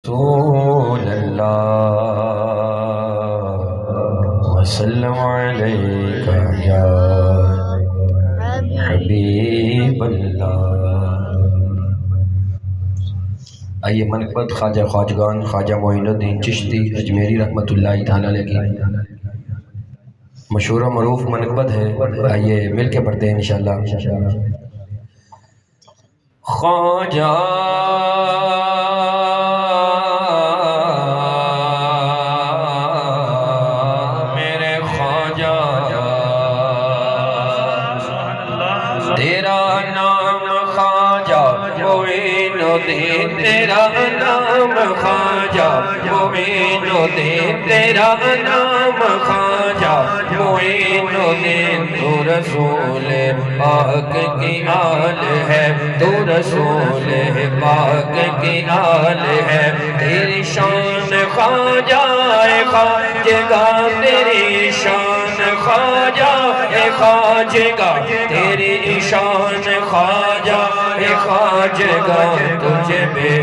رسول اللہ وسلم علیک یا حبیب اللہ۔ آئیے منقبت خواجہ خواجگان خواجہ معین الدین چشتی اجمیری رحمۃ اللہ تعالیٰ علیہ کی مشہور و معروف منقبت ہے، آئیے مل کے پڑھتے ہیں انشاءاللہ۔ خواجہ تیرا نام خواجہ معین الدین، تیرا نام خواجہ معین الدین، تیرا نام خواجہ معین الدین۔ تو رسول پاک کی آل ہے، تو رسول پاک کی آل ہے۔ تیری شان خواجہ خواجگاں، تیری شان خواجہ خواجگاں، تیری شان خواجہ خواجگاں۔ تجھ بے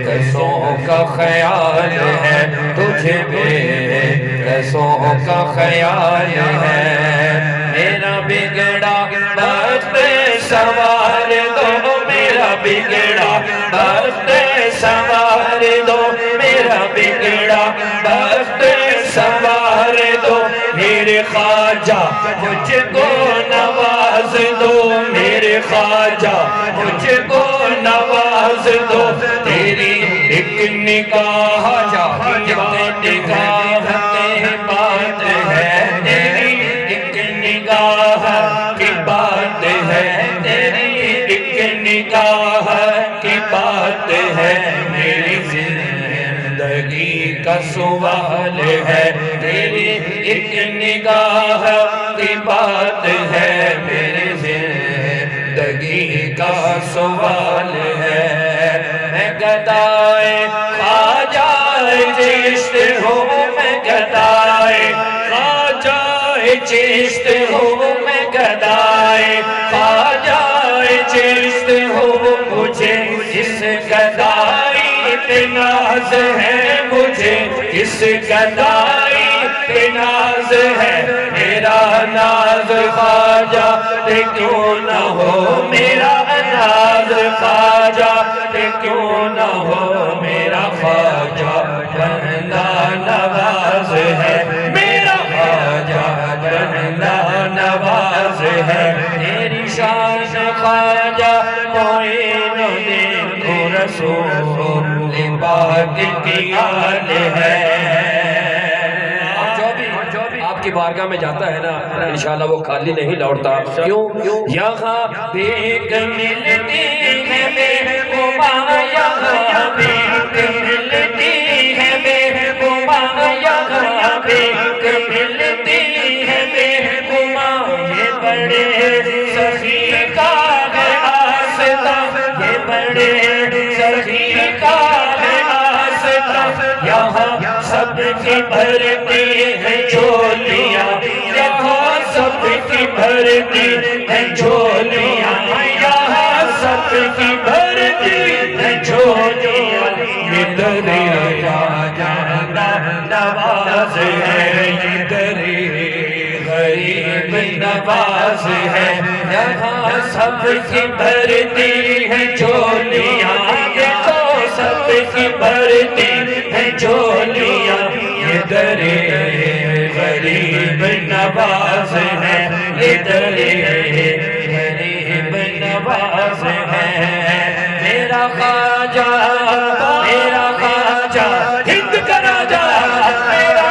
کسوں کا خیال ہے، تجھ بے کسوں کا خیال ہے۔ میرا بگڑا بخت سنوار دو، میرا بگڑا بخت سنوار دو، میرا بگڑا بخت سنوار دو۔ میرے خواجہ مجھ کو نواز دو، میرے خواجہ مجھ کو نواز دو۔ تیری ایک نگاہ نگاہ کی بات ہے، تیری ایک نگاہ کی بات ہے، تیری ایک نگاہ کی بات ہے۔ میری زندگی کا سوال ہے، تیری ایک نگاہ کی بات ہے۔ میری زندگی کا سوال ہے۔ میں گدائے خواجہ چشت ہوں، میں گدائے خواجہ چشت ہوں، میں گدائے خواجہ چشت ہوں۔ مجھے اس گدائی پہ ناز ہے، مجھے اس گدائی پہ ناز ہے۔ میرا ناز خواجہ پہ کیوں نہ ہو، میرا ناز خواجہ پہ کیوں نہ ہو۔ میرا خواجہ بندہ نواز ہے، میرا خواجہ بندہ نواز ہے۔ تیری شان خواجہ معین الدین، تو رسول پاک کی آل ہے۔ جو بھی آپ کی بارگاہ میں جاتا ہے نا، انشاءاللہ وہ خالی نہیں لوٹتا۔ کیوں؟ یہاں بھیک ملتی ہے محبوبہ، یہاں بھیک ملتی ہے محبوبہ، یہاں بھیک ملتی ہے محبوبہ۔ یہ بڑے سخی کا ہے آستا، یہ بڑے سخی کا ہے آستا۔ یہاں سب کی بھرتی ہے جھولیاں، یہاں سب کی بھرتی ہے جھولیاں، یہاں سب کی بھرتی ہے جھولیاں۔ یہ درِ خواجہ نواز ہے، یہ درِ غریب نواز ہے۔ یہاں سب کی بھرتی ہے جھولیاں، دیکھو سب کی بھرتی ہے جھولیاں۔ یہ درِ غریب نواز ہے، یہ درِ غریب نواز ہے۔ میرا خواجہ ہند کا راجا، میرا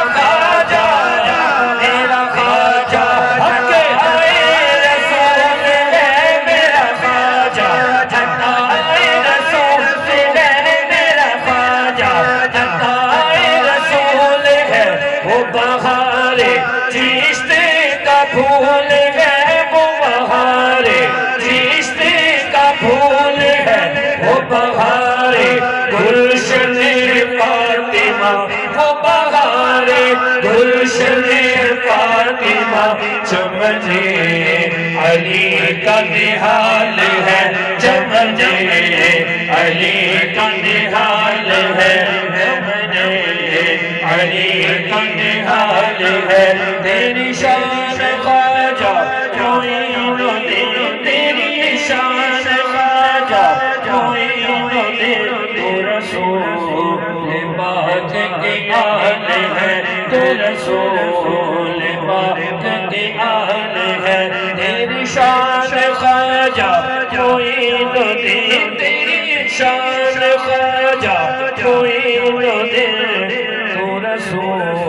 خواجہ حق آئے رسول ہے، میرا خواجہ حق آئے رسول ہے، میرا خواجہ حق آئے رسول ہے۔ وہ بہار چشت کا پھول ہے، وہ بہار چشت کا پھول ہے، وہ بہار گلشن فاطمہ، وہ بہار گلشن فاطمہ۔ چمنے علی کا نہال ہے، چمنے علی کا نہال ہے۔ شان خواجہ معین الدین تیری شان خواجہ معین الدین تو رسول